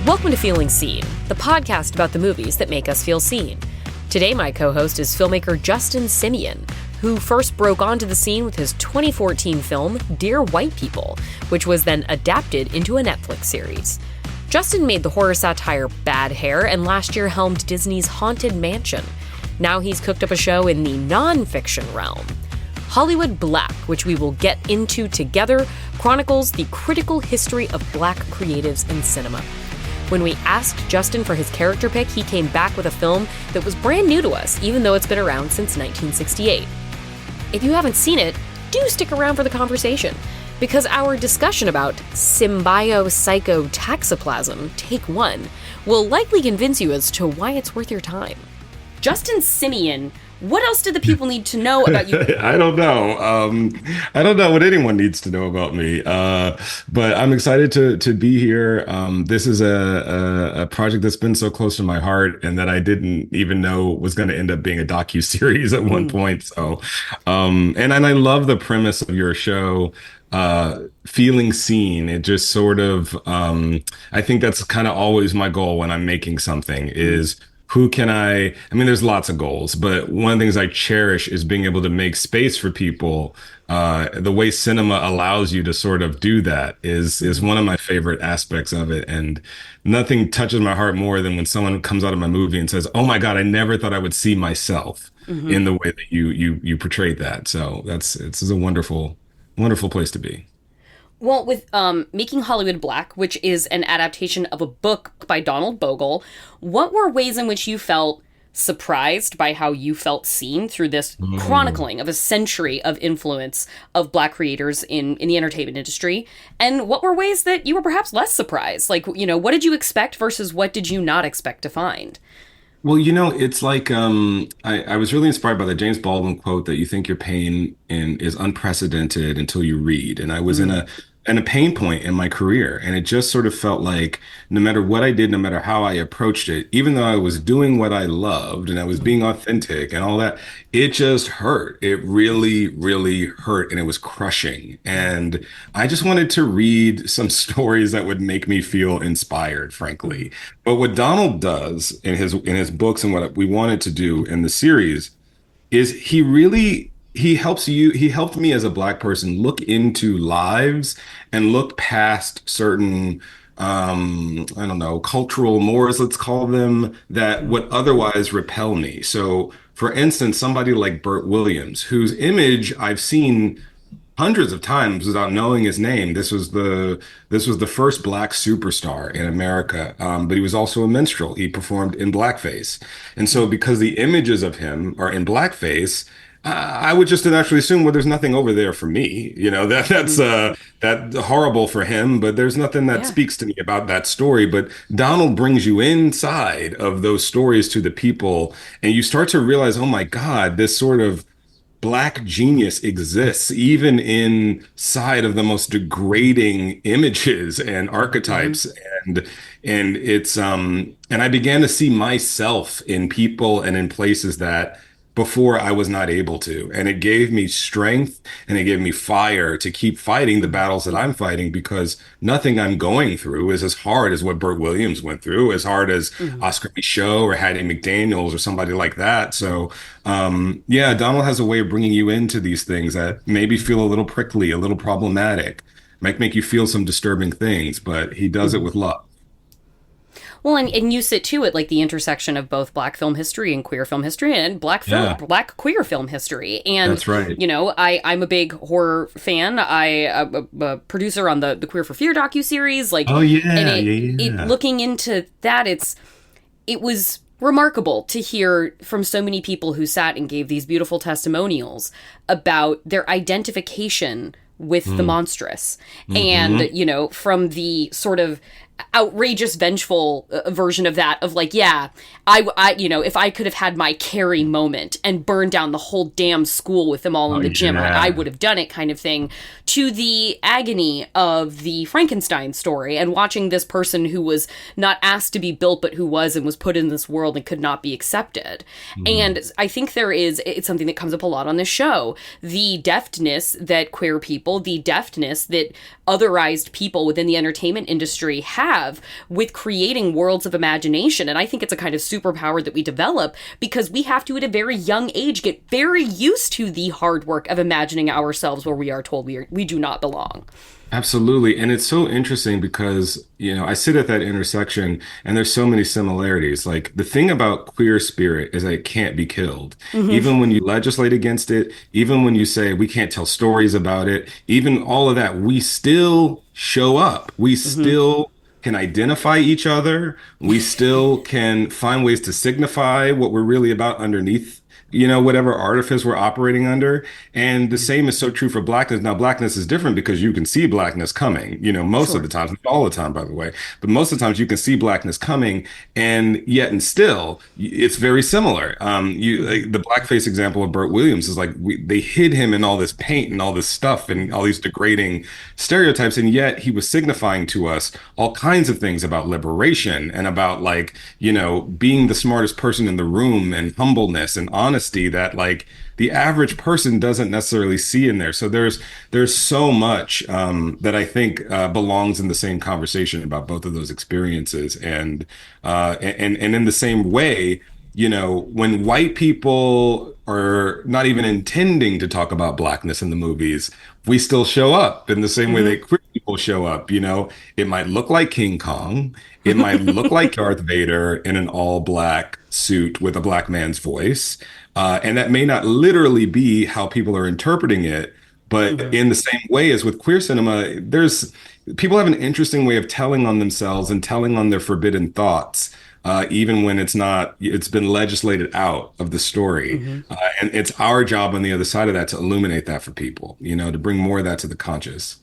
Welcome to Feeling Seen, the podcast about the movies that make us feel seen. Today, my co-host is filmmaker Justin Simien, who first broke onto the scene with his 2014 film, Dear White People, which was then adapted into a Netflix series. Justin made the horror satire Bad Hair and last year helmed Disney's Haunted Mansion. Now he's cooked up a show in the non-fiction realm. Hollywood Black, which we will get into together, chronicles the critical history of Black creatives in cinema. When we asked Justin for his character pick, he came back with a film that was brand new to us, even though it's been around since 1968. If you haven't seen it, do stick around for the conversation, because our discussion about Symbiopsychotaxiplasm, Take 1, will likely convince you as to why it's worth your time. Justin Simien, what else do the people need to know about you? I don't know. I don't know what anyone needs to know about me. But I'm excited to be here. This is a project that's been so close to my heart and that I didn't even know was going to end up being a docuseries at one point. So, and I love the premise of your show. Feeling seen. It just sort of, I think that's kind of always my goal when I'm making something is who can I mean, there's lots of goals, but one of the things I cherish is being able to make space for people. The way cinema allows you to sort of do that is one of my favorite aspects of it. And nothing touches my heart more than when someone comes out of my movie and says, "Oh my God, I never thought I would see myself in the way that you portrayed that." So it's a wonderful place to be. Well, with Making Hollywood Black, which is an adaptation of a book by Donald Bogle, what were ways in which you felt surprised by how you felt seen through this chronicling of a century of influence of Black creators in the entertainment industry? And what were ways that you were perhaps less surprised? Like, you know, what did you expect versus what did you not expect to find? Well, it's like I was really inspired by the James Baldwin quote that you think your pain is unprecedented until you read. And I was in a pain point in my career, and it just sort of felt like no matter what I did, no matter how I approached it, even though I was doing what I loved and I was being authentic and all that, it just hurt. It really, really hurt, and it was crushing. And I just wanted to read some stories that would make me feel inspired, frankly. But what Donald does in his books and what we wanted to do in the series is he helped me as a Black person look into lives and look past certain I don't know, cultural mores, let's call them, that would otherwise repel me. So for instance, somebody like Burt Williams, whose image I've seen hundreds of times without knowing his name. This was the first Black superstar in America, but he was also a minstrel. He performed in blackface, and so because the images of him are in blackface, I would just naturally assume, well, there's nothing over there for me. That's horrible for him, but there's nothing that speaks to me about that story. But Donald brings you inside of those stories to the people, and you start to realize, oh my God, this sort of Black genius exists even inside of the most degrading images and archetypes. And it's and I began to see myself in people and in places that before I was not able to. And it gave me strength and it gave me fire to keep fighting the battles that I'm fighting, because nothing I'm going through is as hard as what Burt Williams went through, as hard as Oscar Micheaux or Hattie McDaniels or somebody like that. So Donald has a way of bringing you into these things that maybe feel a little prickly, a little problematic, might make you feel some disturbing things, but he does it with love. Well, and you sit too at like the intersection of both Black film history and queer film history and Black queer film history. And that's right. I'm a big horror fan. I'm a producer on the Queer for Fear docuseries. Looking into that, it was remarkable to hear from so many people who sat and gave these beautiful testimonials about their identification with the monstrous. And, from the sort of outrageous, vengeful version of that, of like, if I could have had my Carrie moment and burned down the whole damn school with them all in the gym, I would have done it kind of thing, to the agony of the Frankenstein story and watching this person who was not asked to be built, but who was and was put in this world and could not be accepted. And I think it's something that comes up a lot on this show, the deftness that queer people, the deftness that otherized people within the entertainment industry have have with creating worlds of imagination. And I think it's a kind of superpower that we develop because we have to, at a very young age, get very used to the hard work of imagining ourselves where we are told we do not belong. Absolutely. And it's so interesting because, I sit at that intersection and there's so many similarities. Like the thing about queer spirit is that it can't be killed. Even when you legislate against it, even when you say we can't tell stories about it, even all of that, we still show up. We still can identify each other. We still can find ways to signify what we're really about underneath whatever artifice we're operating under. And the same is so true for blackness. Now, blackness is different because you can see blackness coming, most of the times, not all the time, by the way, but most of the times you can see blackness coming. And yet and still, it's very similar. Like, the blackface example of Burt Williams is like, they hid him in all this paint and all this stuff and all these degrading stereotypes. And yet he was signifying to us all kinds of things about liberation and about being the smartest person in the room and humbleness and honesty that the average person doesn't necessarily see in there. So there's so much that I think belongs in the same conversation about both of those experiences. And in the same way, when white people are not even intending to talk about blackness in the movies, we still show up in the same way that queer people show up. It might look like King Kong. It might look like Darth Vader in an all black suit with a black man's voice. And that may not literally be how people are interpreting it, but in the same way as with queer cinema, people have an interesting way of telling on themselves and telling on their forbidden thoughts, even when it's been legislated out of the story. And it's our job on the other side of that to illuminate that for people, to bring more of that to the conscious.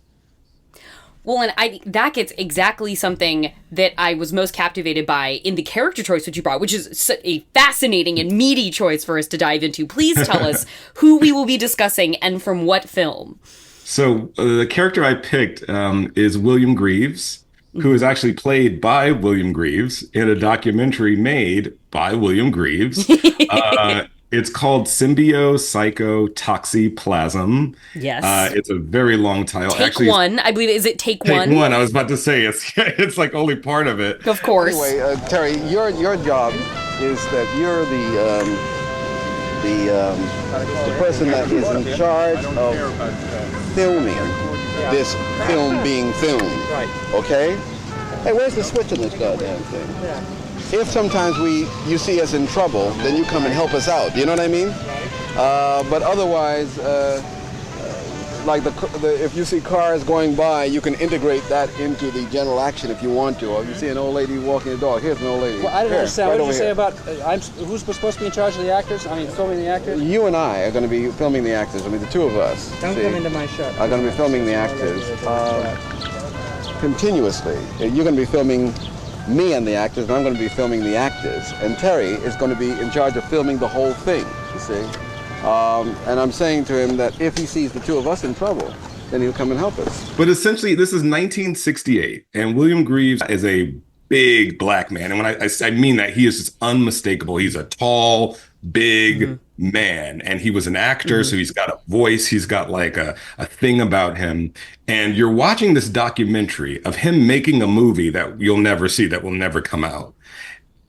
Well, and that gets exactly something that I was most captivated by in the character choice that you brought, which is a fascinating and meaty choice for us to dive into. Please tell us who we will be discussing and from what film. So the character I picked is William Greaves, who is actually played by William Greaves in a documentary made by William Greaves. It's called Symbiopsychotaxiplasm. Yes. It's a very long title. Take One, I believe. Is it Take One? Take One. I was about to say it's like only part of it. Of course. Anyway, Terry, your job is that you're the person that is in charge of filming this film being filmed. Right. Okay? Hey, where's the switch on this goddamn thing? Yeah. If sometimes you see us in trouble, then you come and help us out. You know what I mean? But otherwise, if you see cars going by, you can integrate that into the general action if you want to. Or if you see an old lady walking a dog, here's an old lady. Well, I didn't understand. What did you say about who's supposed to be in charge of the actors? I mean, filming the actors? You and I are going to be filming the actors. I mean, the two of us. Don't come into my show. Are going to be filming the actors continuously. You're going to be filming me and the actors, and I'm going to be filming the actors. And Terry is going to be in charge of filming the whole thing, you see. And I'm saying to him that if he sees the two of us in trouble, then he'll come and help us. But essentially, this is 1968, and William Greaves is a big black man. And when I mean that, he is just unmistakable. He's a tall, big man, and he was an actor, so he's got a voice, he's got like a thing about him. And you're watching this documentary of him making a movie that you'll never see, that will never come out.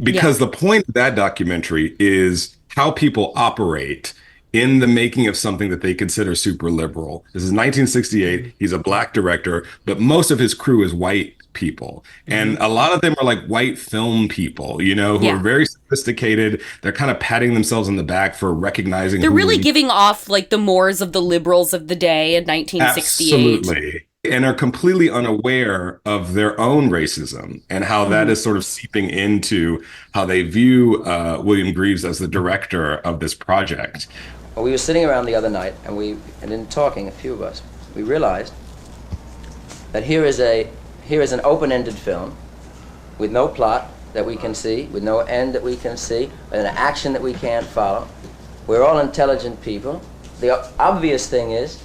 Because the point of that documentary is how people operate in the making of something that they consider super liberal. This is 1968. He's a black director, but most of his crew is white people. And a lot of them are like white film people, who are very sophisticated. They're kind of patting themselves on the back for recognizing. They're really giving off like the mores of the liberals of the day in 1968. Absolutely. And are completely unaware of their own racism and how that is sort of seeping into how they view William Greaves as the director of this project. We were sitting around the other night, and in talking, a few of us, we realized that here is an open-ended film with no plot that we can see, with no end that we can see, an action that we can't follow. We're all intelligent people. The obvious thing is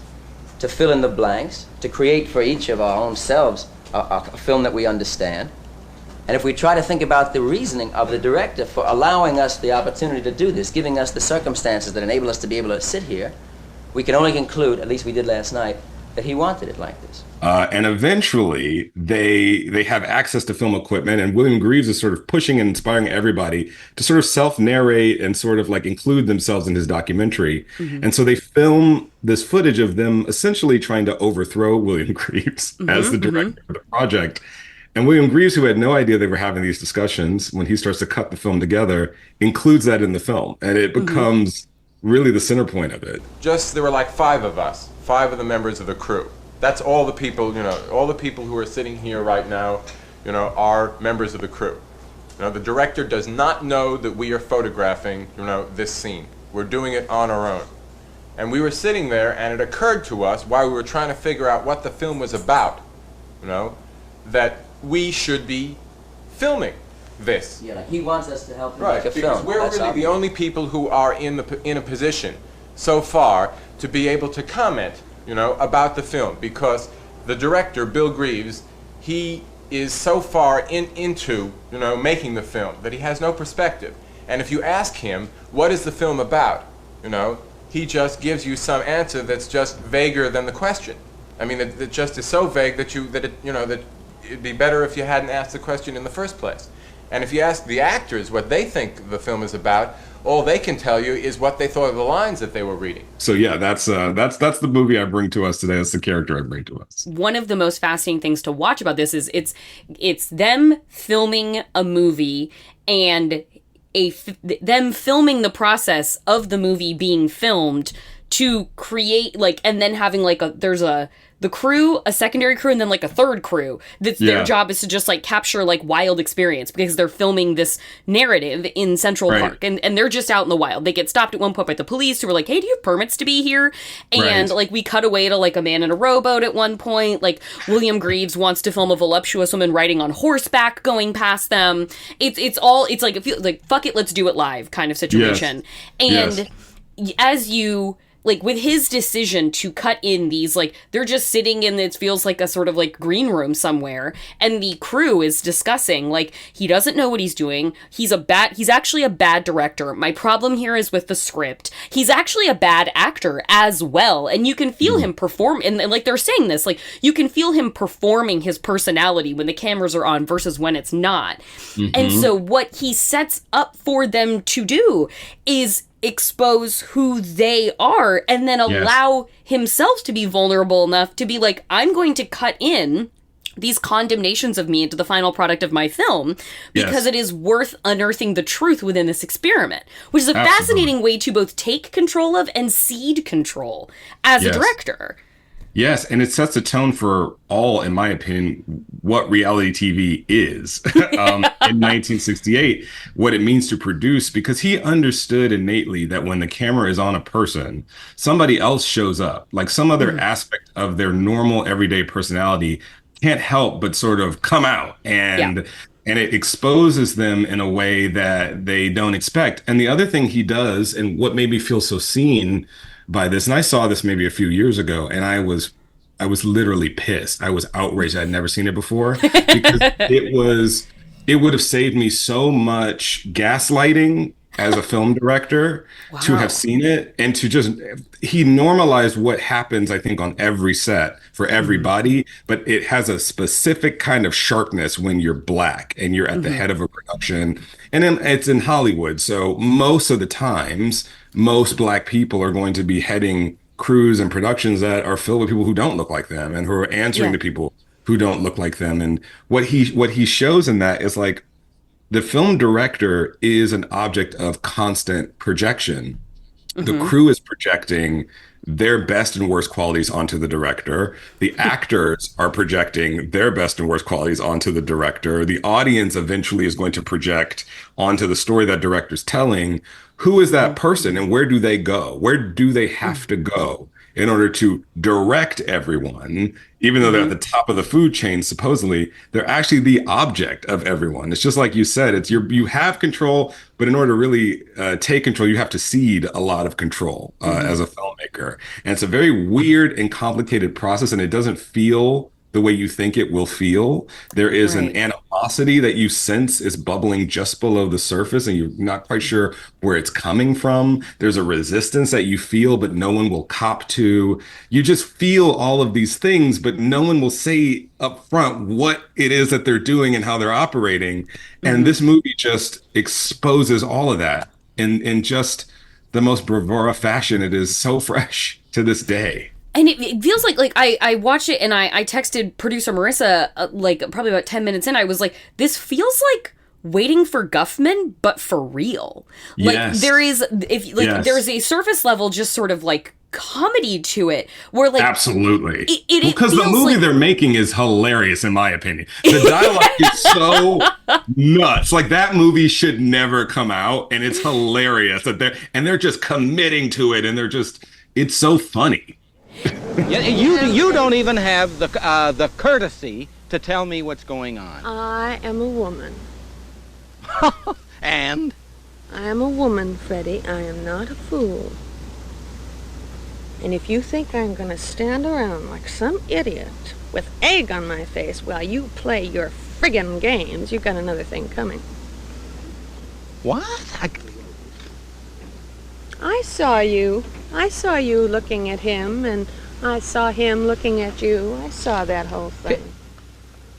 to fill in the blanks, to create for each of our own selves a film that we understand. And if we try to think about the reasoning of the director for allowing us the opportunity to do this, giving us the circumstances that enable us to be able to sit here, we can only conclude, at least we did last night, that he wanted it like this. And eventually they have access to film equipment, and William Greaves is sort of pushing and inspiring everybody to sort of self-narrate and sort of like include themselves in his documentary. And so they film this footage of them essentially trying to overthrow William Greaves as the director of the project. And William Greaves, who had no idea they were having these discussions, when he starts to cut the film together, includes that in the film. And it becomes really the center point of it. There were like 5 of us, 5 of the members of the crew. That's all the people, all the people who are sitting here right now, are members of the crew. The director does not know that we are photographing, this scene. We're doing it on our own. And we were sitting there, and it occurred to us, while we were trying to figure out what the film was about, that we should be filming this. Yeah, he wants us to help him make a film. Because we're really the only people who are in a position so far to be able to comment, about the film, because the director, Bill Greaves, he is so far into, making the film that he has no perspective. And if you ask him, what is the film about, he just gives you some answer that's just vaguer than the question. I mean, it just is so vague that it'd be better if you hadn't asked the question in the first place. And if you ask the actors what they think the film is about, all they can tell you is what they thought of the lines that they were reading. So yeah, that's the movie I bring to us today. That's the character I bring to us. One of the most fascinating things to watch about this is it's them filming a movie and them filming the process of the movie being filmed to create and then having the crew, a secondary crew, and then a third crew. Their job is to just capture wild experience, because they're filming this narrative in Central Park, and they're just out in the wild. They get stopped at one point by the police, who were like, "Hey, do you have permits to be here?" And we cut away to a man in a rowboat at one point. William Greaves wants to film a voluptuous woman riding on horseback going past them. It's fuck it, let's do it live kind of situation. Yes. And as you with his decision to cut in these, they're just sitting in, it feels like a sort of green room somewhere, and the crew is discussing, he doesn't know what he's doing. He's actually a bad director. My problem here is with the script. He's actually a bad actor as well, and you can feel him perform, and they're saying this, you can feel him performing his personality when the cameras are on versus when it's not. And so what he sets up for them to do is expose who they are, and then allow himself to be vulnerable enough to be I'm going to cut in these condemnations of me into the final product of my film, because it is worth unearthing the truth within this experiment, which is a fascinating way to both take control of and cede control as a director. Yes, and it sets a tone for all, in my opinion, what reality TV is in 1968, what it means to produce, because he understood innately that when the camera is on a person, somebody else shows up, some other aspect of their normal everyday personality can't help but sort of come out, and it exposes them in a way that they don't expect. And the other thing he does, and what made me feel so seen by this, and I saw this maybe a few years ago, and I was literally pissed. I was outraged. I'd never seen it before, because it would have saved me so much gaslighting as a film director to have seen it, and he normalized what happens, I think, on every set for everybody, but it has a specific kind of sharpness when you're Black and you're at the head of a production, and then it's in Hollywood. So most of the times, most Black people are going to be heading crews and productions that are filled with people who don't look like them, and who are answering to people who don't look like them. And what he shows in that is the film director is an object of constant projection. The crew is projecting their best and worst qualities onto the director. The actors are projecting their best and worst qualities onto the director. The audience eventually is going to project onto the story that director's telling. Who is that person, and where do they go? Where do they have to go in order to direct everyone? Even though they're at the top of the food chain, supposedly, they're actually the object of everyone. It's just like you said, you have control, but in order to really take control, you have to cede a lot of control as a filmmaker. And it's a very weird and complicated process, and it doesn't feel the way you think it will feel. There is an animosity animosity that you sense is bubbling just below the surface and you're not quite sure where it's coming from. There's a resistance that you feel, but no one will cop to. You just feel all of these things, but no one will say up front what it is that they're doing and how they're operating. And this movie just exposes all of that in just the most bravura fashion. It is so fresh to this day. And it feels like I watched it and I texted producer Marissa like probably about 10 minutes in. I was like, this feels like Waiting for Guffman, but for real. Like there is there's a surface level just sort of like comedy to it where like absolutely because the movie they're making is hilarious in my opinion. The dialogue is so nuts. Like that movie should never come out, and it's hilarious that they're just committing to it, and it's so funny. You don't even have the courtesy to tell me what's going on. I am a woman. And? I am a woman, Freddie. I am not a fool. And if you think I'm going to stand around like some idiot with egg on my face while you play your friggin' games, you've got another thing coming. What? I saw you. I saw you looking at him, and I saw him looking at you. I saw that whole thing.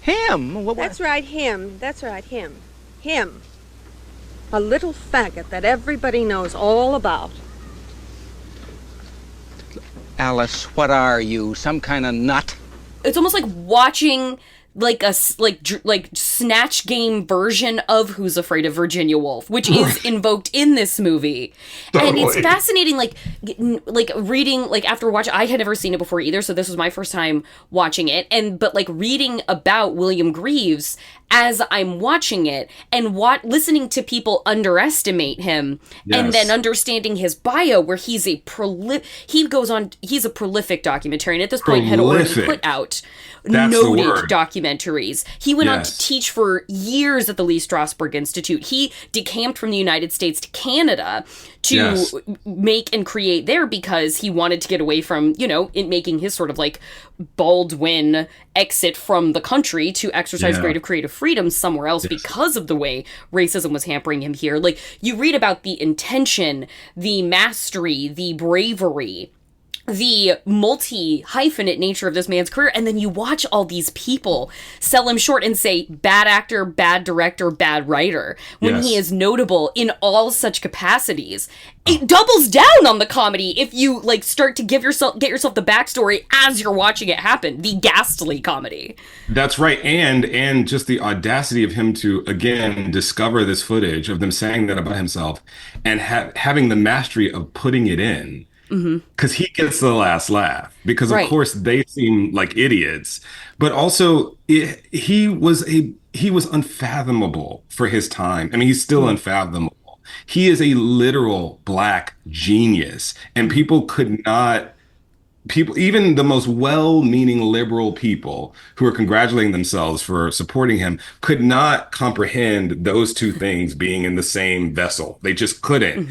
Him? That's right, him. That's right, him. Him. A little faggot that everybody knows all about. Alice, what are you? Some kind of nut? It's almost like watching like a Snatch Game version of Who's Afraid of Virginia Woolf, which is invoked in this movie. Totally. And it's fascinating, like reading, like after watching, I had never seen it before either, so this was my first time watching it, but like reading about William Greaves as I'm watching it and listening to people underestimate him, and then understanding his bio where he's a prolific documentarian. At this point had already put out noted documentaries. He went on to teach for years at the Lee Strasberg Institute. He decamped from the United States to Canada to make and create there because he wanted to get away from, in making his sort of like Baldwin exit from the country to exercise greater creative freedom somewhere else because of the way racism was hampering him here. Like, you read about the intention, the mastery, the bravery, the multi-hyphenate nature of this man's career, and then you watch all these people sell him short and say bad actor, bad director, bad writer, when he is notable in all such capacities. It doubles down on the comedy if you like start to get yourself the backstory as you're watching it happen, the ghastly comedy. That's right. And just the audacity of him to again discover this footage of them saying that about himself and having the mastery of putting it in. Because he gets the last laugh. Because of course they seem like idiots, but also he was unfathomable for his time. I mean, he's still unfathomable. He is a literal Black genius, and even the most well-meaning liberal people who are congratulating themselves for supporting him could not comprehend those two things being in the same vessel. They just couldn't.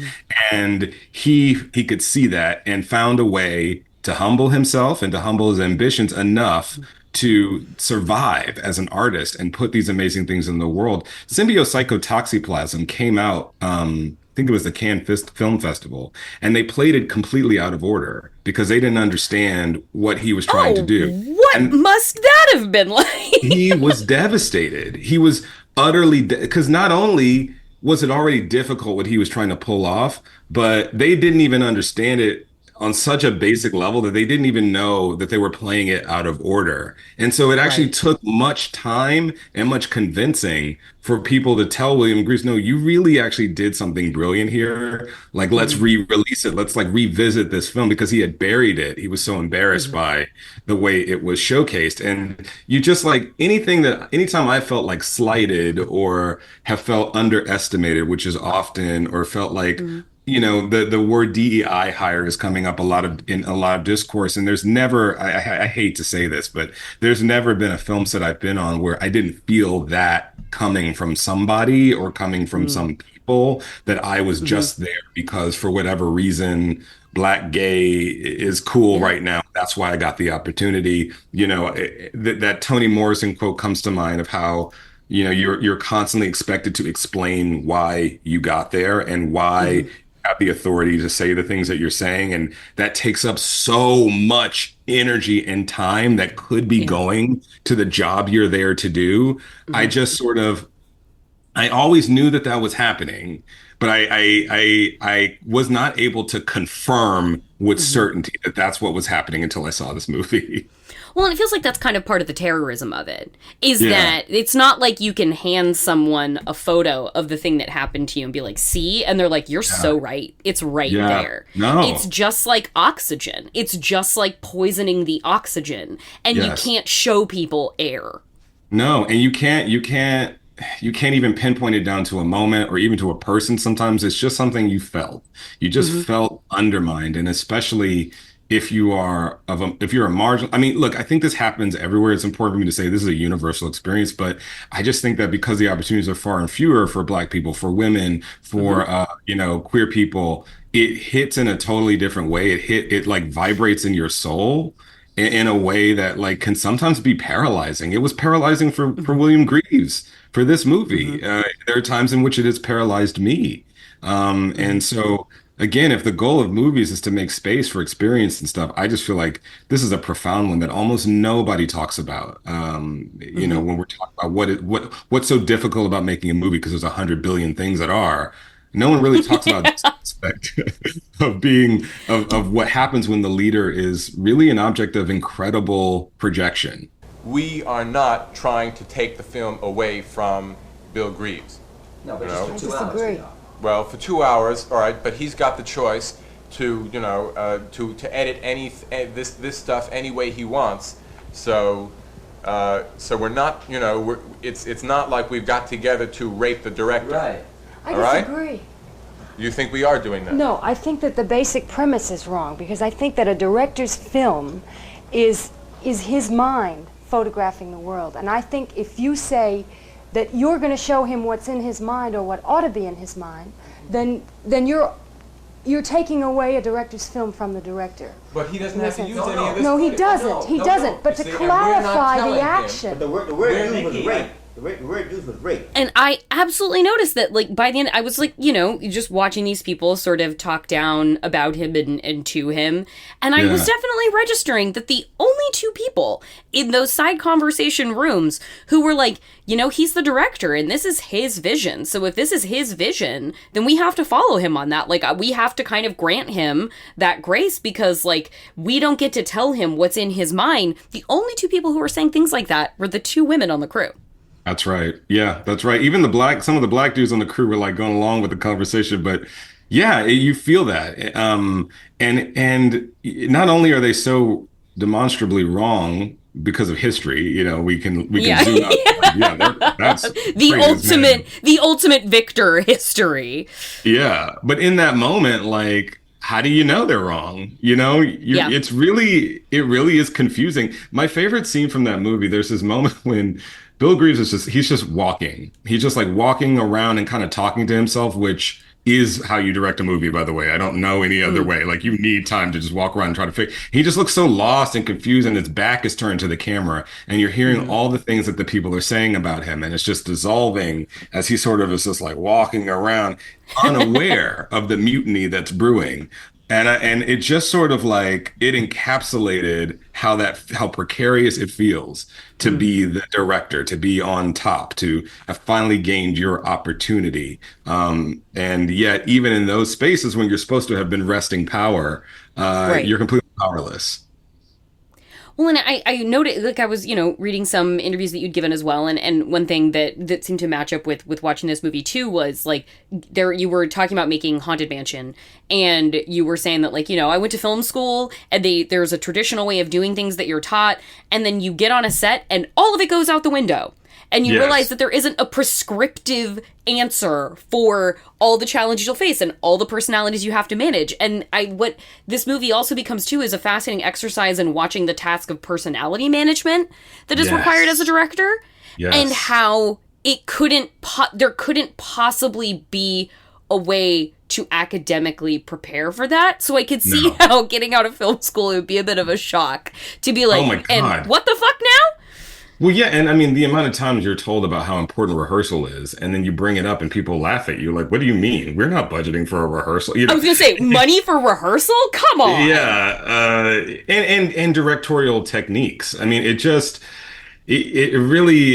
And he could see that and found a way to humble himself and to humble his ambitions enough to survive as an artist and put these amazing things in the world. Symbiopsychotaxiplasm came out, I think it was the Cannes Film Festival, and they played it completely out of order because they didn't understand what he was trying to do. What must that have been like? He was devastated. He was utterly, because not only was it already difficult what he was trying to pull off, but they didn't even understand it on such a basic level that they didn't even know that they were playing it out of order. And so it actually took much time and much convincing for people to tell William Greaves, no, you really actually did something brilliant here. Like, let's re-release it. Let's like revisit this film, because he had buried it. He was so embarrassed by the way it was showcased. And you just like anytime I felt like slighted or have felt underestimated, which is often, or felt like, the word DEI hire is coming up in a lot of discourse, and there's never, I hate to say this, but there's never been a film set I've been on where I didn't feel that coming from somebody or coming from some people, that I was just there because for whatever reason, Black gay is cool right now. That's why I got the opportunity. That Toni Morrison quote comes to mind of how, you're constantly expected to explain why you got there and why you have the authority to say the things that you're saying. And that takes up so much energy and time that could be going to the job you're there to do. I just sort of, I always knew that that was happening, but I was not able to confirm with certainty that that's what was happening until I saw this movie. Well, and it feels like that's kind of part of the terrorism of it, is that it's not like you can hand someone a photo of the thing that happened to you and be like, see? And they're like, you're so right. It's right there. No. It's just like oxygen. It's just like poisoning the oxygen. And you can't show people air. No, and you can't even pinpoint it down to a moment or even to a person. Sometimes it's just something you felt. You just felt undermined, and especially if you're a marginal. I mean, look, I think this happens everywhere. It's important for me to say this is a universal experience, but I just think that because the opportunities are far and fewer for Black people, for women, for queer people, it hits in a totally different way. It like vibrates in your soul in a way that like can sometimes be paralyzing. It was paralyzing for William Greaves for this movie. There are times in which it has paralyzed me. And so again, if the goal of movies is to make space for experience and stuff, I just feel like this is a profound one that almost nobody talks about. When we're talking about what's so difficult about making a movie, because there's 100 billion things that are. No one really talks about this aspect of what happens when the leader is really an object of incredible projection. We are not trying to take the film away from Bill Greaves. No, but just for 2 hours. Disagree. Well, for 2 hours, all right, but he's got the choice to to edit this stuff any way he wants. So we're not, it's not like we've got together to rape the director. Right. I disagree. You think we are doing that? No, I think that the basic premise is wrong, because I think that a director's film is his mind photographing the world. And I think if you say that you're going to show him what's in his mind or what ought to be in his mind, then you're taking away a director's film from the director. But he doesn't have to use any of this. No, he doesn't. He doesn't. But to clarify the action. But the word used was rape. The word used was rape. And I absolutely noticed that, like, by the end, I was like, just watching these people sort of talk down about him and to him. And I was definitely registering that the only two people in those side conversation rooms who were like, he's the director and this is his vision. So if this is his vision, then we have to follow him on that. Like, we have to kind of grant him that grace, because, like, we don't get to tell him what's in his mind. The only two people who were saying things like that were the two women on the crew. That's right. Yeah, that's right. Even some of the Black dudes on the crew were like going along with the conversation, but yeah, you feel that. And not only are they so demonstrably wrong because of history, we can zoom out. That's the ultimate victor history. Yeah, but in that moment, like, how do you know they're wrong? It really is confusing. My favorite scene from that movie, there's this moment when Bill Greaves he's just walking. He's just like walking around and kind of talking to himself, which is how you direct a movie, by the way. I don't know any other way. Like, you need time to just walk around and try to figure. He just looks so lost and confused, and his back is turned to the camera, and you're hearing all the things that the people are saying about him, and it's just dissolving as he sort of is just like walking around, unaware of the mutiny that's brewing. And it just sort of like, it encapsulated how precarious it feels to be the director, to be on top, to have finally gained your opportunity. And yet, even in those spaces when you're supposed to have been wresting power, you're completely powerless. Well, and I noted, like, I was, reading some interviews that you'd given as well, and one thing that seemed to match up with watching this movie too was, like, you were talking about making Haunted Mansion, and you were saying that, like, I went to film school, and there's a traditional way of doing things that you're taught, and then you get on a set, and all of it goes out the window. And you realize that there isn't a prescriptive answer for all the challenges you'll face and all the personalities you have to manage. And what this movie also becomes, too, is a fascinating exercise in watching the task of personality management that is required as a director. Yes. And how there couldn't possibly be a way to academically prepare for that. So I could see how getting out of film school, it would be a bit of a shock to be like, oh my God. And what the fuck now? Well, yeah, and I mean the amount of times you're told about how important rehearsal is, and then you bring it up and people laugh at you like, "What do you mean? We're not budgeting for a rehearsal." You know? I was gonna say money for rehearsal? Come on. Yeah, and directorial techniques. I mean, it really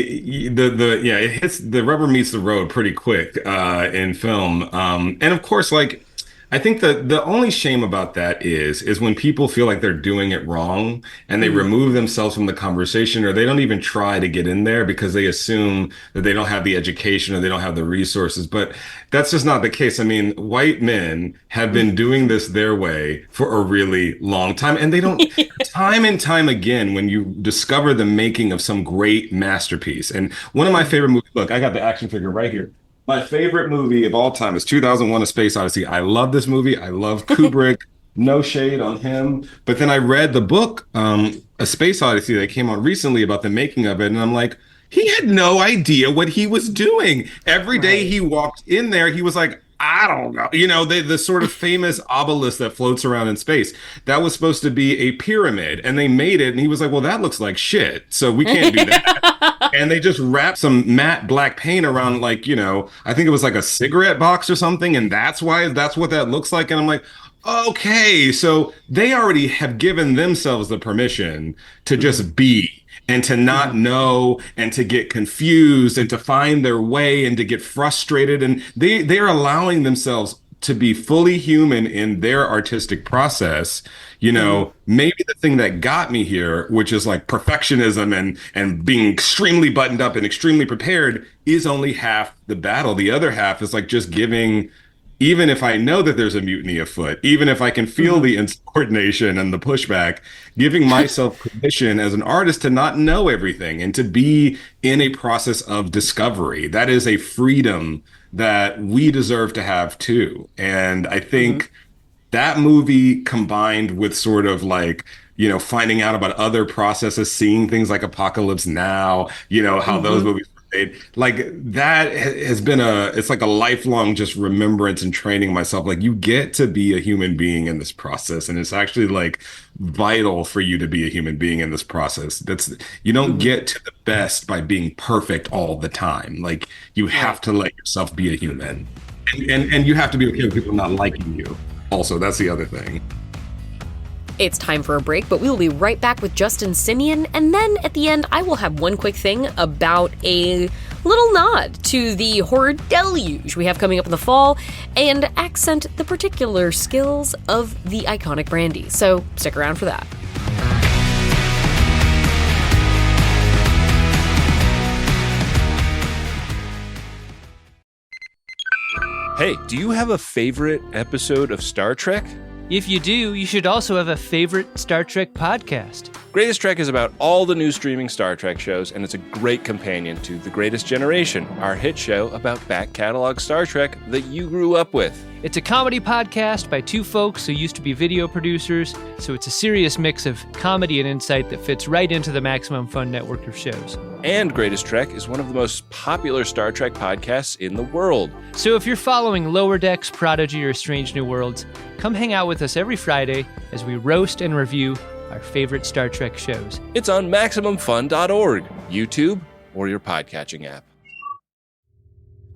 it hits the rubber meets the road pretty quick in film. And of course, like I think the only shame about that is when people feel like they're doing it wrong and they remove themselves from the conversation, or they don't even try to get in there because they assume that they don't have the education or they don't have the resources. But that's just not the case. I mean, white men have been doing this their way for a really long time, and they don't time and time again when you discover the making of some great masterpiece. And one of my favorite movies, look, I got the action figure right here. My favorite movie of all time is 2001: A Space Odyssey. I love this movie. I love Kubrick. No shade on him. But then I read the book, A Space Odyssey, that came out recently about the making of it. And I'm like, he had no idea what he was doing. Every day he walked in there, he was like, I don't know. You know, the sort of famous obelisk that floats around in space. That was supposed to be a pyramid. And they made it. And he was like, well, that looks like shit. So we can't do that. And they just wrapped some matte black paint around, like, you know, I think it was like a cigarette box or something. And that's what that looks like. And I'm like, okay, so they already have given themselves the permission to just be and to not know and to get confused and to find their way and to get frustrated. And they're allowing themselves to be fully human in their artistic process. You know, maybe the thing that got me here, which is like perfectionism and being extremely buttoned up and extremely prepared, is only half the battle. The other half is like just giving, even if I know that there's a mutiny afoot, even if I can feel the insubordination and the pushback, giving myself permission as an artist to not know everything and to be in a process of discovery. That is a freedom that we deserve to have too. And I think that movie, combined with sort of like, you know, finding out about other processes, seeing things like Apocalypse Now, you know, how those movies were made, like that has been it's like a lifelong just remembrance and training myself. Like, you get to be a human being in this process. And it's actually like vital for you to be a human being in this process. You don't get to the best by being perfect all the time. Like, you have to let yourself be a human, and you have to be okay with people not liking you. Also, that's the other thing. It's time for a break, but we will be right back with Justin Simien, and then at the end, I will have one quick thing about a little nod to the horror deluge we have coming up in the fall, and accent the particular skills of the iconic Brandy. So stick around for that. Hey, do you have a favorite episode of Star Trek? If you do, you should also have a favorite Star Trek podcast. Greatest Trek is about all the new streaming Star Trek shows, and it's a great companion to The Greatest Generation, our hit show about back catalog Star Trek that you grew up with. It's a comedy podcast by two folks who used to be video producers, so it's a serious mix of comedy and insight that fits right into the Maximum Fun network of shows. And Greatest Trek is one of the most popular Star Trek podcasts in the world. So if you're following Lower Decks, Prodigy, or Strange New Worlds, come hang out with us every Friday as we roast and review our favorite Star Trek shows. It's on MaximumFun.org, YouTube, or your podcatching app.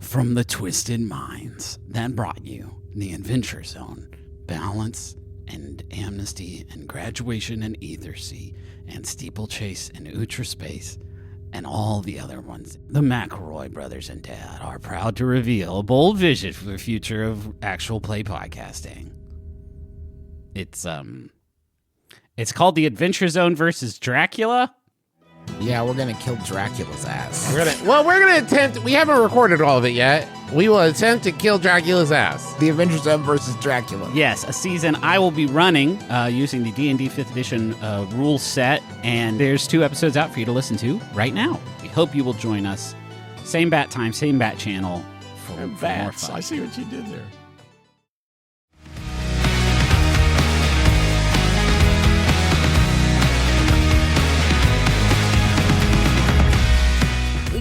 From the twisted minds that brought you the Adventure Zone, Balance and Amnesty and Graduation and Ethersea and Steeplechase and Outre Space and all the other ones, the McElroy brothers and Dad are proud to reveal a bold vision for the future of actual play podcasting. It's called the Adventure Zone versus Dracula. Yeah, we're gonna kill Dracula's ass. We're gonna attempt. We haven't recorded all of it yet. We will attempt to kill Dracula's ass. The Adventure Zone versus Dracula. Yes, a season I will be running using the D&D 5th edition rule set, and there's 2 episodes out for you to listen to right now. We hope you will join us. Same bat time, same bat channel for more fun. I see what you did there.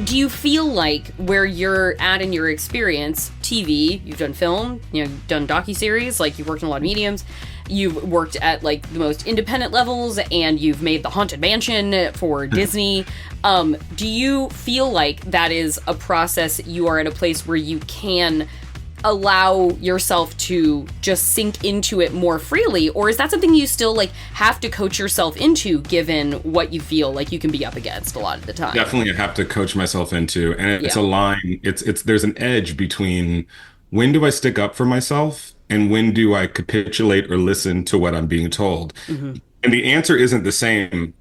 Do you feel like where you're at in your experience, TV, you've done film, you've done docuseries, like you've worked in a lot of mediums, you've worked at like the most independent levels, and you've made the Haunted Mansion for Disney. Do you feel like that is a process you are at a place where you can allow yourself to just sink into it more freely, or is that something you still like have to coach yourself into, given what you feel like you can be up against a lot of the time? Definitely have to coach myself into, and it's a line. It's there's an edge between when do I stick up for myself and when do I capitulate or listen to what I'm being told. And the answer isn't the same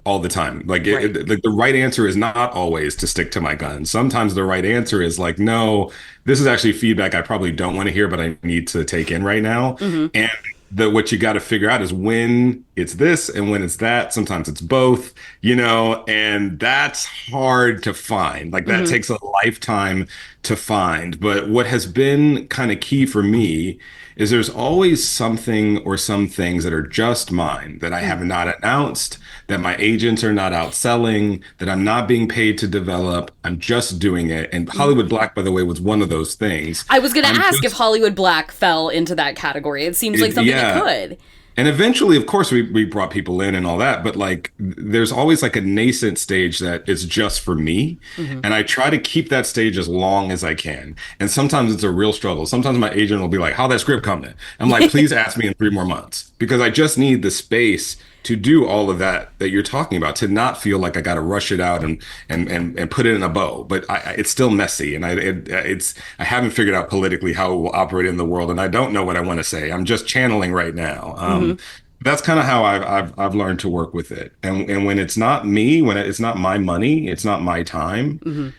all the time. Like the right answer is not always to stick to my guns. Sometimes the right answer is like, no, this is actually feedback I probably don't want to hear, but I need to take in right now. And what you got to figure out is when it's this and when it's that. Sometimes it's both, and that's hard to find. Like that takes a lifetime to find. But what has been kind of key for me is there's always something or some things that are just mine that I have not announced, that my agents are not out selling, that I'm not being paid to develop. I'm just doing it. And Hollywood Black, by the way, was one of those things. I was going to ask if Hollywood Black fell into that category. It seems like something that could. And eventually, of course, we brought people in and all that, but like there's always like a nascent stage that is just for me. And I try to keep that stage as long as I can. And sometimes it's a real struggle. Sometimes my agent will be like, how'd that script come in? I'm like, please ask me in 3 more months, because I just need the space to do all of that you're talking about, to not feel like I got to rush it out and put it in a bow. But it's still messy, and I haven't figured out politically how it will operate in the world, and I don't know what I want to say. I'm just channeling right now. That's kind of how I've learned to work with it. And when it's not me, when it's not my money, it's not my time.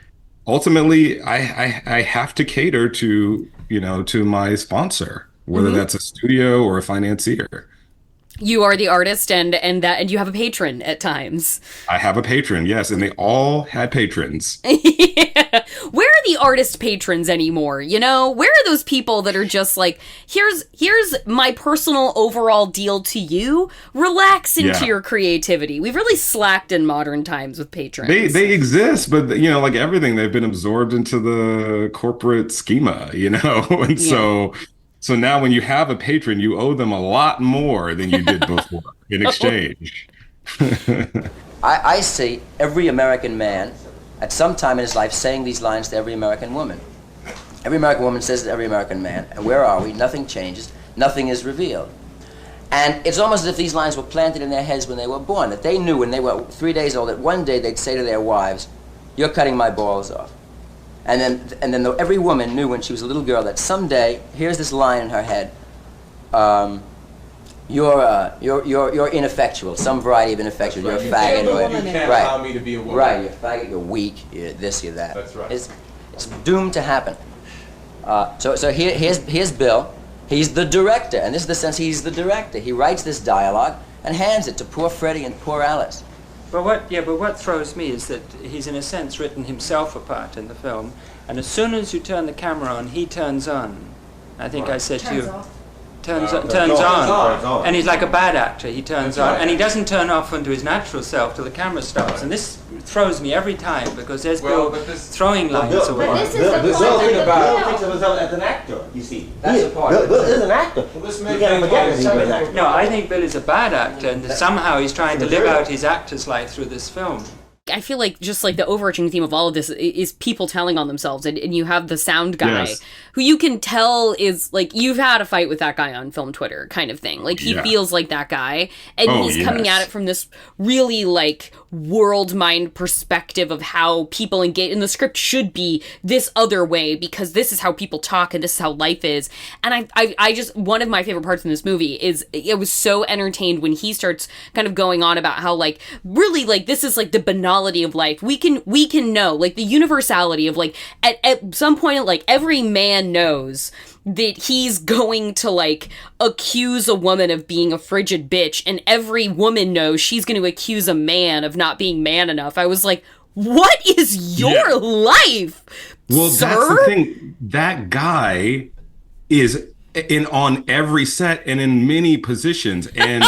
Ultimately, I have to cater to to my sponsor, whether that's a studio or a financier. You are the artist, and you have a patron at times. I have a patron, yes, and they all had patrons. Where are the artist patrons anymore? Where are those people that are just like, here's my personal overall deal to you. Relax into your creativity. We've really slacked in modern times with patrons. They exist, but like everything, they've been absorbed into the corporate schema, and So now when you have a patron, you owe them a lot more than you did before in exchange. I see every American man at some time in his life saying these lines to every American woman. Every American woman says it to every American man, and where are we? Nothing changes. Nothing is revealed. And it's almost as if these lines were planted in their heads when they were born, that they knew when they were 3 days old that one day they'd say to their wives, "You're cutting my balls off." And then every woman knew when she was a little girl that someday, here's this line in her head, you're ineffectual, some variety of ineffectual. You're a faggot. You can't allow me to be a woman. Right, you're a faggot, you're weak, you're this, you're that. That's right. It's doomed to happen. So here's Bill. He's the director, and this is the sense he's the director. He writes this dialogue and hands it to poor Freddie and poor Alice. But what throws me is that he's in a sense written himself apart in the film, and as soon as you turn the camera on, he turns on. I think I said to you, turns on, and he's like a bad actor. He turns on, and he doesn't turn off into his natural self till the camera stops, and this throws me every time because there's Bill throwing lines away. Bill thinks of himself as an actor. You see, Bill is an actor. You can't forget that he's an actor. No, I think Bill is a bad actor, and somehow he's trying to live out his actor's life through this film. I feel like just like the overarching theme of all of this is people telling on themselves, and you have the sound guy who you can tell is like, you've had a fight with that guy on film Twitter kind of thing. Like he feels like that guy, and he's coming at it from this really like world mind perspective of how people engage, and the script should be this other way because this is how people talk and this is how life is. And I just, one of my favorite parts in this movie is I was so entertained when he starts kind of going on about how like really like this is like the banality of life. We can know like the universality of like at some point like every man knows that he's going to like accuse a woman of being a frigid bitch, and every woman knows she's going to accuse a man of not being man enough. I was like, what is your life? Well, sir? That's the thing. That guy is on every set and in many positions, and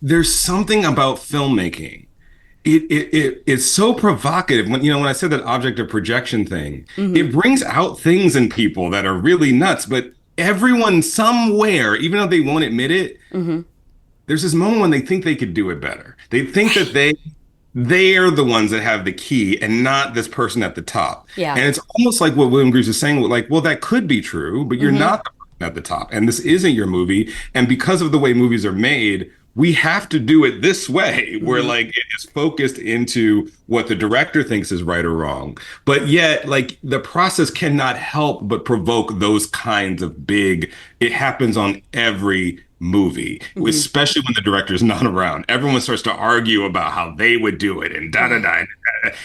there's something about filmmaking. It's so provocative. When I said that object of projection thing, it brings out things in people that are really nuts, but everyone somewhere, even though they won't admit it, Mm-hmm. there's this moment when they think they could do it better. They think that they're the ones that have the key and not this person at the top. Yeah. And it's almost like what William Greaves is saying, like, well, that could be true, but you're not the person at the top. And this isn't your movie. And because of the way movies are made, we have to do it this way, where like it is focused into what the director thinks is right or wrong. But yet, like, the process cannot help but provoke those kinds of big, it happens on every movie, especially when the director's not around. Everyone starts to argue about how they would do it and da-da-da.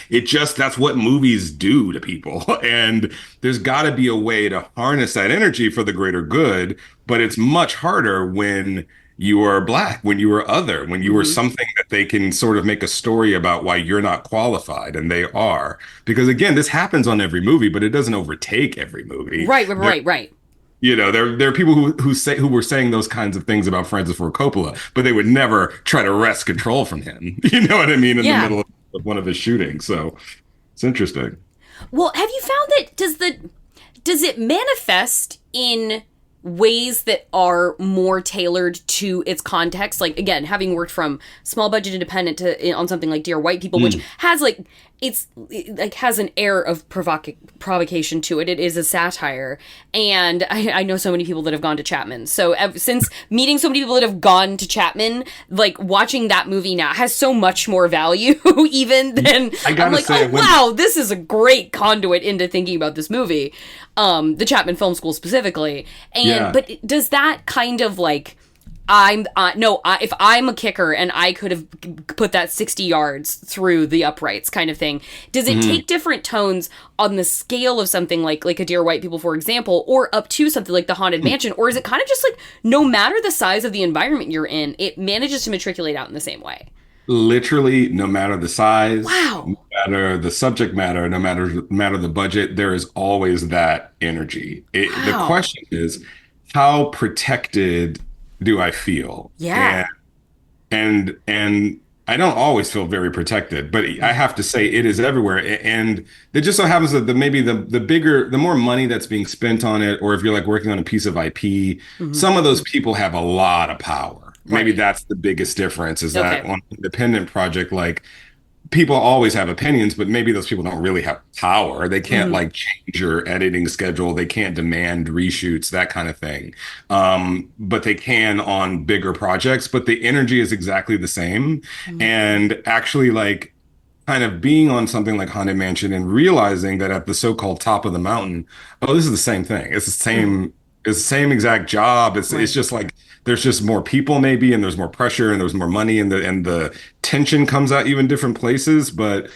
It just, that's what movies do to people. And there's got to be a way to harness that energy for the greater good, but it's much harder when you are Black, when you are other, when you are something that they can sort of make a story about why you're not qualified and they are. Because again, this happens on every movie, but it doesn't overtake every movie. Right. You know, there are people who were saying those kinds of things about Francis Ford Coppola, but they would never try to wrest control from him. You know what I mean? In the middle of one of his shootings. So it's interesting. Well, have you found that does it manifest in ways that are more tailored to its context? Like, again, having worked from small budget independent to on something like Dear White People, which has it has an air of provocation to it. It is a satire. And I know so many people that have gone to Chapman. So since meeting so many people that have gone to Chapman, like, watching that movie now has so much more value even than I'm like, wow, this is a great conduit into thinking about this movie. The Chapman Film School specifically. And but does that kind of like, if I'm a kicker and I could have put that 60 yards through the uprights kind of thing, does it take different tones on the scale of something like a Dear White People, for example, or up to something like The Haunted Mansion? Or is it kind of just like, no matter the size of the environment you're in, it manages to matriculate out in the same way? Literally, no matter the size, wow, no matter the subject matter, no matter the budget, there is always that energy. The question is, how protected do I feel? Yeah. And I don't always feel very protected, but I have to say it is everywhere. And it just so happens that maybe the more money that's being spent on it, or if you're like working on a piece of IP, some of those people have a lot of power. Maybe that's the biggest difference, is that on an independent project, like, people always have opinions, but maybe those people don't really have power. They can't like change your editing schedule. They can't demand reshoots, that kind of thing. But they can on bigger projects, but the energy is exactly the same. And actually, like, kind of being on something like Haunted Mansion and realizing that at the so-called top of the mountain, oh, this is the same thing. It's the same, it's the same exact job. It's just like, there's just more people maybe, and there's more pressure, and there's more money, and the tension comes out even different places. But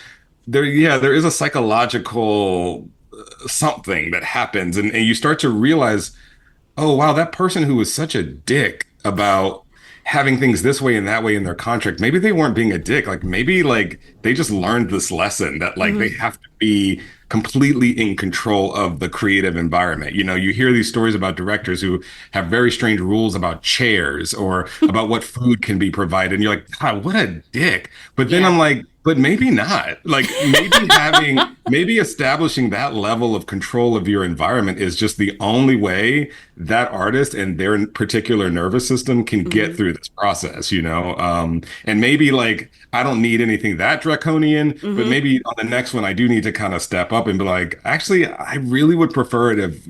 there is a psychological something that happens, and you start to realize, oh wow, that person who was such a dick about having things this way and that way in their contract, maybe they weren't being a dick. Like, maybe like they just learned this lesson that like they have to be completely in control of the creative environment. You know, you hear these stories about directors who have very strange rules about chairs or about what food can be provided. And you're like, God, what a dick. But then I'm like, but maybe not. Like, maybe establishing that level of control of your environment is just the only way that artist and their particular nervous system can get through this process, you know? And maybe like, I don't need anything that draconian, but maybe on the next one, I do need to kind of step up and be like, actually, I really would prefer it if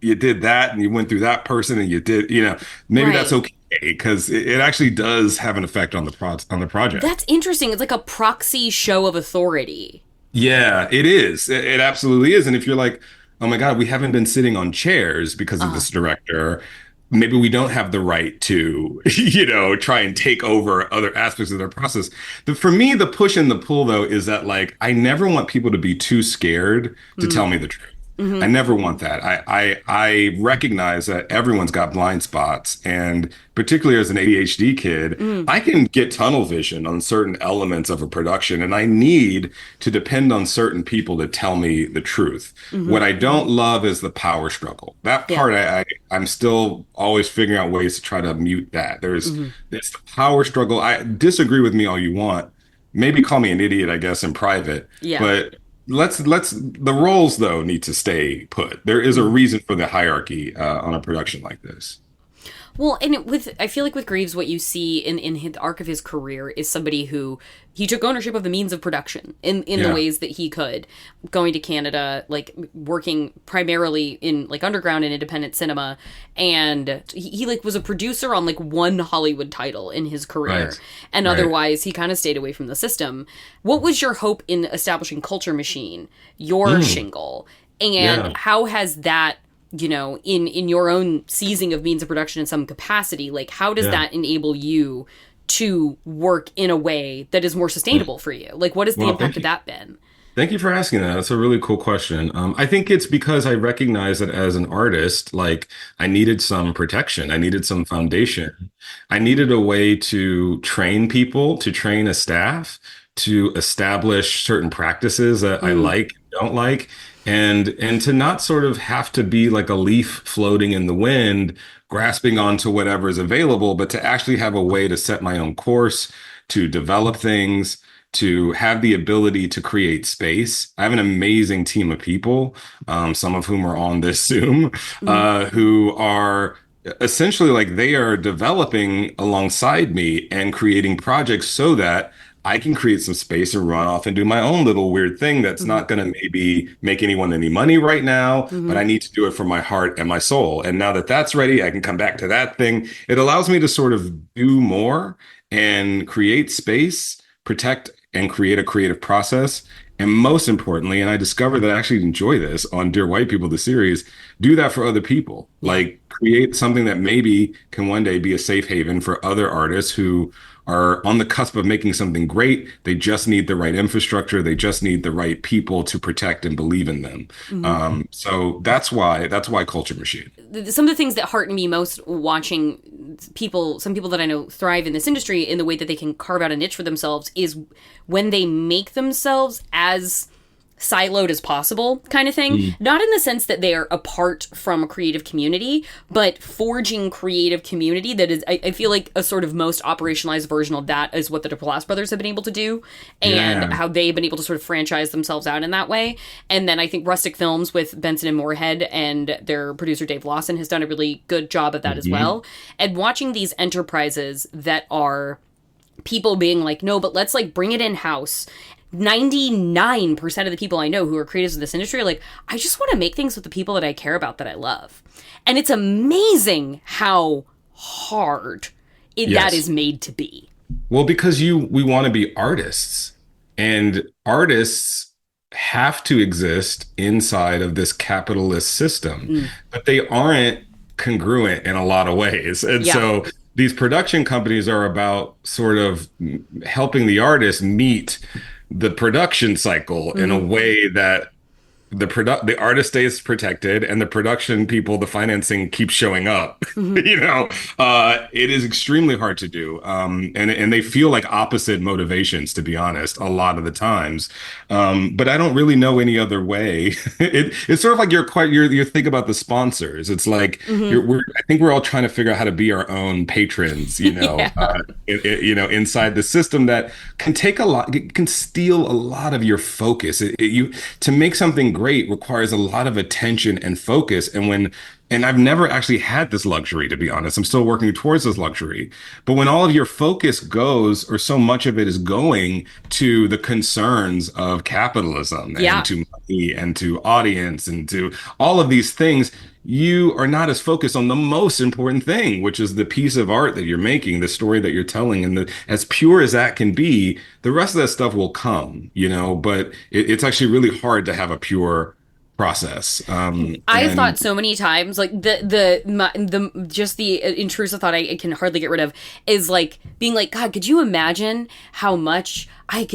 you did that and you went through that person and you did, you know, maybe that's okay. Because it actually does have an effect on the project. That's interesting. It's like a proxy show of authority. Yeah, it is. It absolutely is. And if you're like, oh my God, we haven't been sitting on chairs because of this director, maybe we don't have the right to, you know, try and take over other aspects of their process. For me, the push and the pull, though, is that like, I never want people to be too scared to tell me the truth. I never want that. I recognize that everyone's got blind spots, and particularly as an ADHD kid, I can get tunnel vision on certain elements of a production, and I need to depend on certain people to tell me the truth. What I don't love is the power struggle. That part, I'm still always figuring out ways to try to mute that. It's the power struggle. I disagree with me all you want. Maybe call me an idiot, I guess, in private. But let's the roles though need to stay put. There is a reason for the hierarchy on a production like this. Well, and I feel like with Greaves, what you see in the arc of his career is somebody who he took ownership of the means of production in the ways that he could, going to Canada, like working primarily in like underground and independent cinema, and he like was a producer on like one Hollywood title in his career, and otherwise he kind of stayed away from the system. What was your hope in establishing Culture Machine, your shingle, and how has that, you know, in your own seizing of means of production in some capacity, like how does that enable you to work in a way that is more sustainable for you? Like what has the impact of that been? Thank you for asking that. That's a really cool question. I think it's because I recognize that as an artist, like I needed some protection. I needed some foundation. I needed a way to train people, to train a staff, to establish certain practices that I like, don't like, and to not sort of have to be like a leaf floating in the wind, grasping onto whatever is available, but to actually have a way to set my own course, to develop things, to have the ability to create space. I have an amazing team of people, some of whom are on this Zoom, who are essentially like they are developing alongside me and creating projects so that I can create some space and run off and do my own little weird thing that's not going to maybe make anyone any money right now, but I need to do it for my heart and my soul. And now that that's ready, I can come back to that thing. It allows me to sort of do more and create space, protect and create a creative process. And most importantly, and I discovered that I actually enjoy this on Dear White People, the series, do that for other people. Like create something that maybe can one day be a safe haven for other artists who are on the cusp of making something great. They just need the right infrastructure. They just need the right people to protect and believe in them. So that's why Culture Machine. Some of the things that hearten me most watching some people that I know thrive in this industry in the way that they can carve out a niche for themselves is when they make themselves as siloed as possible kind of thing. Not in the sense that they are apart from a creative community, but forging creative community that is, I feel like a sort of most operationalized version of that is what the Duplass brothers have been able to do, and how they've been able to sort of franchise themselves out in that way. And then I think Rustic Films with Benson and Moorhead and their producer Dave Lawson has done a really good job of that as well. And watching these enterprises that are people being like, no, but let's like bring it in-house. 99% of the people I know who are creatives in this industry are like, I just want to make things with the people that I care about, that I love. And it's amazing how hard that is made to be. Well, because we want to be artists, and artists have to exist inside of this capitalist system, but they aren't congruent in a lot of ways. And so these production companies are about sort of helping the artist meet the production cycle in a way that the artist stays protected and the production people, the financing keeps showing up. It is extremely hard to do. And they feel like opposite motivations, to be honest, a lot of the times. But I don't really know any other way. It's sort of like you think about the sponsors. It's like, I think we're all trying to figure out how to be our own patrons, inside the system that can take can steal a lot of your focus. To make something great requires a lot of attention and focus. And I've never actually had this luxury, to be honest. I'm still working towards this luxury. But when all of your focus goes, or so much of it is going to the concerns of capitalism and to money and to audience and to all of these things, you are not as focused on the most important thing, which is the piece of art that you're making, the story that you're telling. And as pure as that can be, the rest of that stuff will come, but it's actually really hard to have a pure process. I've thought so many times, like the intrusive thought I can hardly get rid of is like being like, God, could you imagine how much I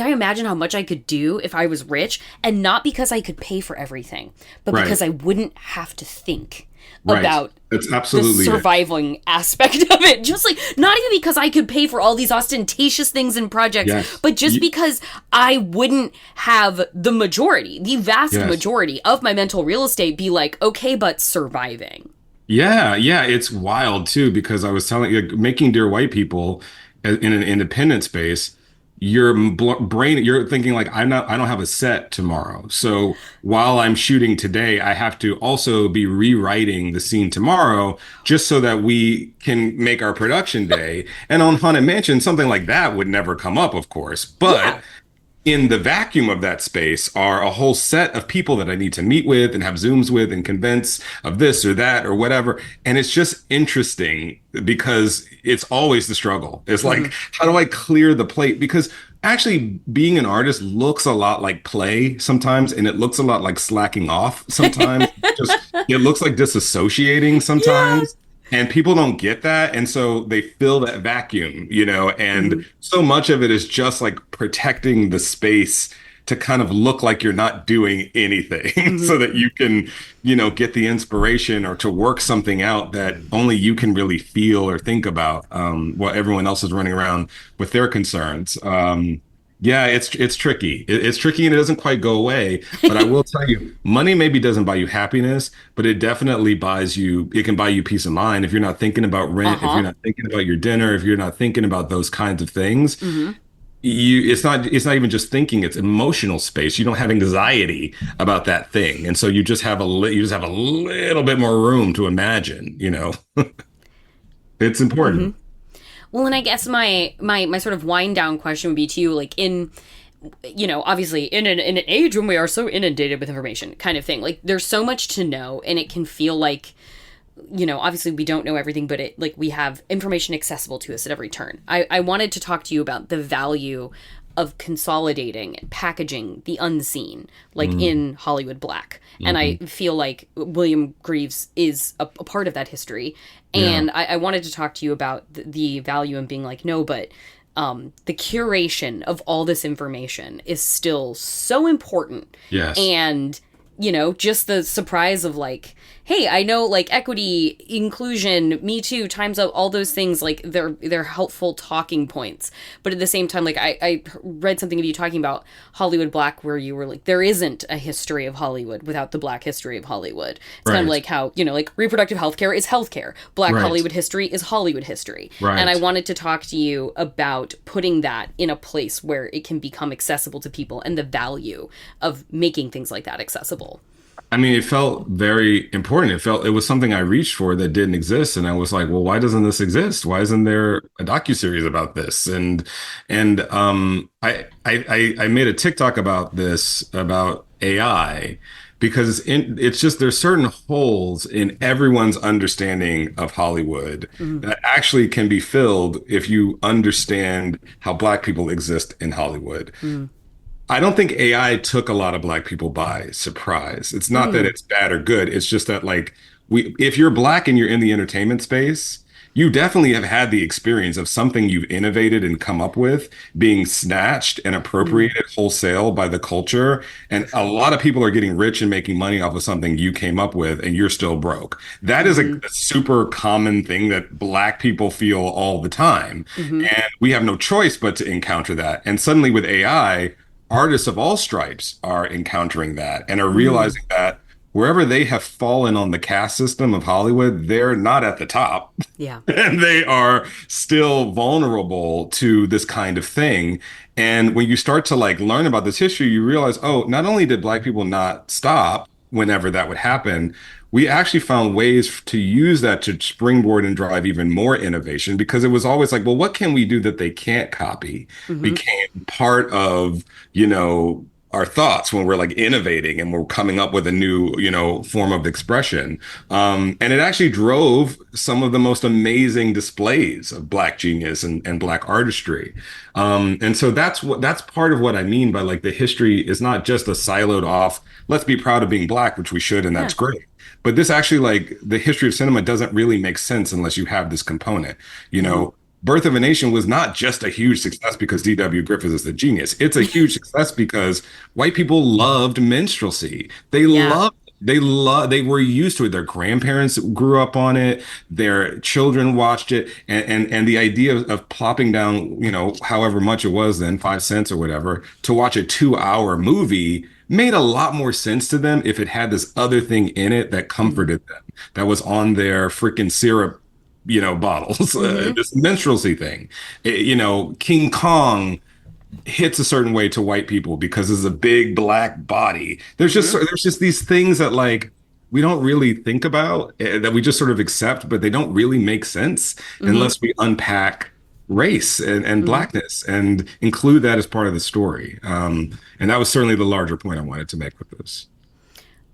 imagine how much I could do if I was rich, and not because I could pay for everything, but because I wouldn't have to think about That's absolutely the surviving aspect of it. Just like, not even because I could pay for all these ostentatious things and projects, but just because I wouldn't have the vast majority of my mental real estate be like, okay, but surviving. Yeah, it's wild too, because I was telling you, making Dear White People in an independent space, your brain, you're thinking like, I don't have a set tomorrow. So while I'm shooting today, I have to also be rewriting the scene tomorrow just so that we can make our production day. And on Haunted Mansion, something like that would never come up, of course. But in the vacuum of that space are a whole set of people that I need to meet with and have Zooms with and convince of this or that or whatever. And it's just interesting because it's always the struggle. It's like, how do I clear the plate? Because actually being an artist looks a lot like play sometimes, and it looks a lot like slacking off sometimes. It looks like disassociating sometimes. And people don't get that. And so they fill that vacuum, and so much of it is just like protecting the space to kind of look like you're not doing anything so that you can, get the inspiration or to work something out that only you can really feel or think about while everyone else is running around with their concerns. Yeah, it's tricky. It's tricky and it doesn't quite go away. But I will tell you, money maybe doesn't buy you happiness, but it definitely it can buy you peace of mind if you're not thinking about rent, if you're not thinking about your dinner, if you're not thinking about those kinds of things. It's not even just thinking, it's emotional space. You don't have anxiety about that thing. And so you just have a little bit more room to imagine, It's important. Well, and I guess my sort of wind down question would be to you, like obviously in an age when we are so inundated with information kind of thing, like there's so much to know and it can feel like, obviously we don't know everything, but we have information accessible to us at every turn. I wanted to talk to you about the value of consolidating and packaging the unseen, in Hollywood Black. And I feel like William Greaves is a part of that history. And I wanted to talk to you about the value in being like, no, but the curation of all this information is still so important. Yes. And, just the surprise of like, hey, I know equity, inclusion, Me Too, Time's Up, all those things, they're helpful talking points. But at the same time, I read something of you talking about Hollywood Black where you were like, there isn't a history of Hollywood without the Black history of Hollywood. It's kind of like how, reproductive healthcare is healthcare. Black Hollywood history is Hollywood history. Right. And I wanted to talk to you about putting that in a place where it can become accessible to people and the value of making things like that accessible. I mean, it felt very important. It was something I reached for that didn't exist. And I was like, well, why doesn't this exist? Why isn't there a docuseries about this? And I made a TikTok about this, about AI, because it's just, there's certain holes in everyone's understanding of Hollywood that actually can be filled if you understand how Black people exist in Hollywood. I don't think AI took a lot of Black people by surprise. It's not that it's bad or good. It's just that if you're Black and you're in the entertainment space, you definitely have had the experience of something you've innovated and come up with being snatched and appropriated wholesale by the culture. And a lot of people are getting rich and making money off of something you came up with and you're still broke. That is a super common thing that Black people feel all the time. And we have no choice but to encounter that. And suddenly with AI, artists of all stripes are encountering that and are realizing that wherever they have fallen on the caste system of Hollywood, they're not at the top. Yeah. And they are still vulnerable to this kind of thing. And when you start to learn about this history, you realize, oh, not only did Black people not stop whenever that would happen, we actually found ways to use that to springboard and drive even more innovation, because it was always like, well, what can we do that they can't copy? Became part of, our thoughts when we're innovating and we're coming up with a new, form of expression. And it actually drove some of the most amazing displays of Black genius and Black artistry. And so that's part of what I mean by the history is not just a siloed off, let's be proud of being Black, which we should, and that's great. But this actually, the history of cinema doesn't really make sense unless you have this component. Birth of a Nation was not just a huge success because D.W. Griffith is the genius. It's a huge success because white people loved minstrelsy. They were used to it. Their grandparents grew up on it. Their children watched it. And the idea of plopping down, however much it was then, 5 cents or whatever, to watch a 2-hour movie made a lot more sense to them if it had this other thing in it that comforted them, that was on their freaking syrup, bottles, this minstrelsy thing. King Kong hits a certain way to white people because it's a big black body. There's just these things that like we don't really think about, that we just sort of accept, but they don't really make sense unless we unpack race and blackness and include that as part of the story. And that was certainly the larger point I wanted to make with this.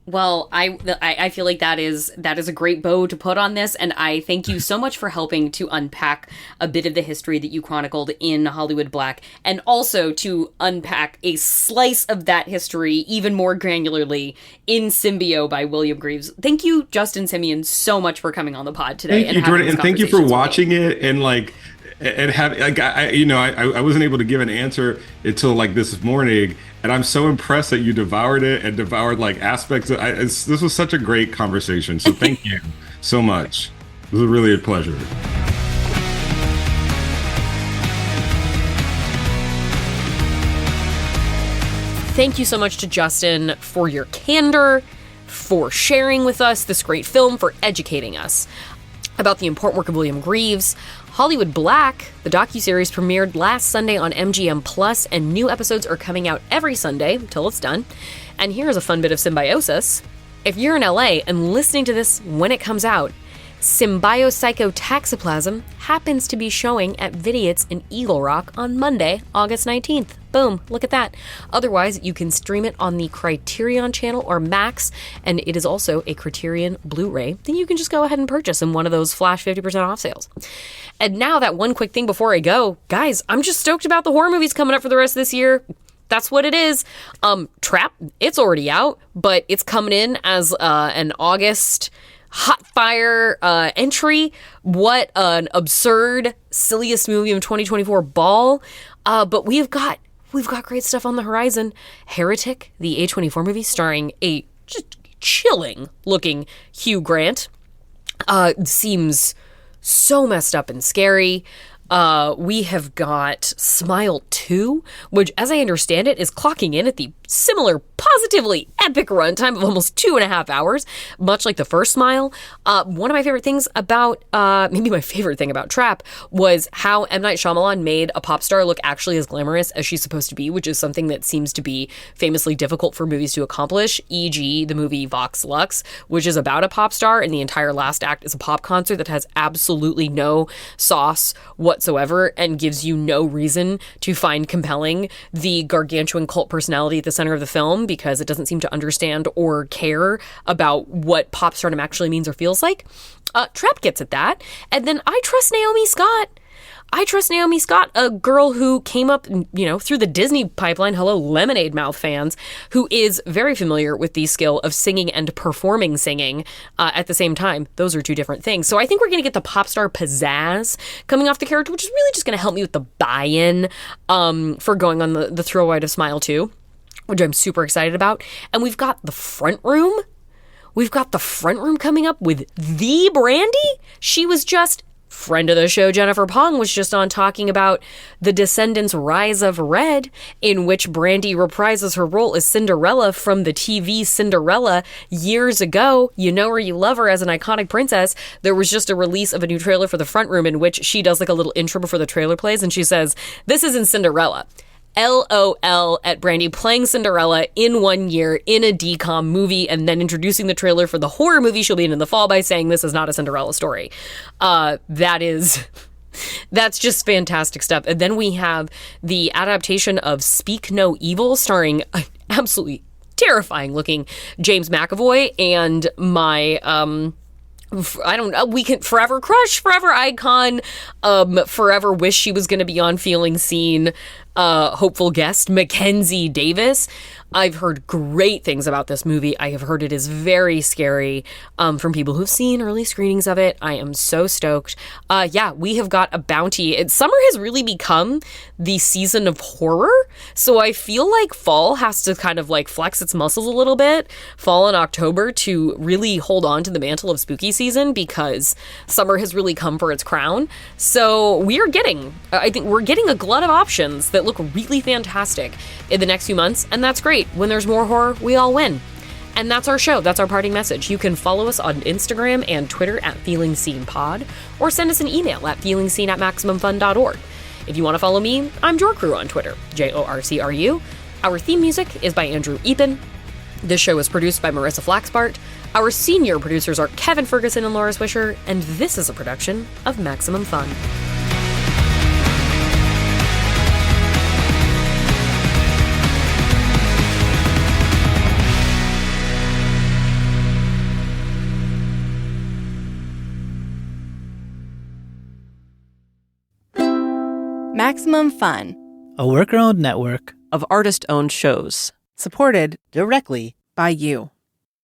Well, I feel like that is a great bow to put on this, and I thank you so much for helping to unpack a bit of the history that you chronicled in Hollywood Black, and also to unpack a slice of that history even more granularly in Symbio by William Greaves. Thank you, Justin Simien, so much for coming on the pod today. Thank you, Jordan, and thank you for watching it and like. And have like I wasn't able to give an answer until like this morning, and I'm so impressed that you devoured it and devoured like aspects. This was such a great conversation. So thank you so much. It was really a pleasure. Thank you so much to Justin for your candor, for sharing with us this great film, for educating us about the important work of William Greaves. Hollywood Black, the docuseries, premiered last Sunday on MGM+, and new episodes are coming out every Sunday until it's done. And here's a fun bit of symbiosis. If you're in LA and listening to this when it comes out, Symbiopsychotaxiplasm happens to be showing at Vidiot's in Eagle Rock on Monday, August 19th. Boom, look at that. Otherwise, you can stream it on the Criterion channel or Max, and it is also a Criterion Blu-ray that you can just go ahead and purchase in one of those flash 50% off sales. And now that one quick thing before I go, guys, I'm just stoked about the horror movies coming up for the rest of this year. That's what it is. Trap, it's already out, but it's coming in as an August hot fire entry. What an absurd, silliest movie of 2024 ball. But we've got great stuff on the horizon. Heretic, the A24 movie starring a just chilling looking Hugh Grant, seems so messed up and scary. We have got Smile 2, which, as I understand it, is clocking in at the similar positively epic runtime of almost 2.5 hours, much like the first Smile. One of my favorite things about, maybe my favorite thing about Trap, was how M. Night Shyamalan made a pop star look actually as glamorous as she's supposed to be, which is something that seems to be famously difficult for movies to accomplish, e.g. the movie Vox Lux, which is about a pop star, and the entire last act is a pop concert that has absolutely no sauce whatsoever and gives you no reason to find compelling the gargantuan cult personality at the center of the film, because it doesn't seem to understand or care about what pop stardom actually means or feels like. Trap gets at that. And then I trust Naomi Scott. A girl who came up, through the Disney pipeline, hello, Lemonade Mouth fans, who is very familiar with the skill of singing and performing singing at the same time. Those are two different things. So I think we're going to get the pop star pizzazz coming off the character, which is really just going to help me with the buy-in for going on the thrill ride of Smile 2, which I'm super excited about. And we've got the front room. Coming up with the Brandy. She was just... Friend of the show, Jennifer Pong, was just on talking about The Descendants' Rise of Red, in which Brandy reprises her role as Cinderella from the TV Cinderella years ago. You know her, you love her as an iconic princess. There was just a release of a new trailer for The Front Room in which she does like a little intro before the trailer plays, and she says, "This isn't Cinderella." LOL at Brandy playing Cinderella in 1 year in a DCOM movie, and then introducing the trailer for the horror movie she'll be in the fall by saying this is not a Cinderella story. That's just fantastic stuff. And then we have the adaptation of Speak No Evil, starring an absolutely terrifying looking James McAvoy and my weekend forever crush, forever icon, forever wish she was going to be on Feeling Seen, hopeful guest, Mackenzie Davis. I've heard great things about this movie. I have heard it is very scary from people who've seen early screenings of it. I am so stoked. We have got a bounty. Summer has really become the season of horror, so I feel like fall has to kind of like flex its muscles a little bit, fall in October, to really hold on to the mantle of spooky season, because summer has really come for its crown. So I think we're getting a glut of options that look really fantastic in the next few months, and that's great. When there's more horror, we all win. And that's our show. That's our parting message. You can follow us on Instagram and Twitter at Feeling Seen Pod, or send us an email at feelingseen@maximumfun.org. If you want to follow me, I'm Jorcru on Twitter, JORCRU. Our theme music is by Andrew Ethan. This show is produced by Marissa Flaxbart. Our senior producers are Kevin Ferguson and Laura Swisher, and this is a production of Maximum Fun. Maximum Fun, a worker-owned network of artist-owned shows, supported directly by you.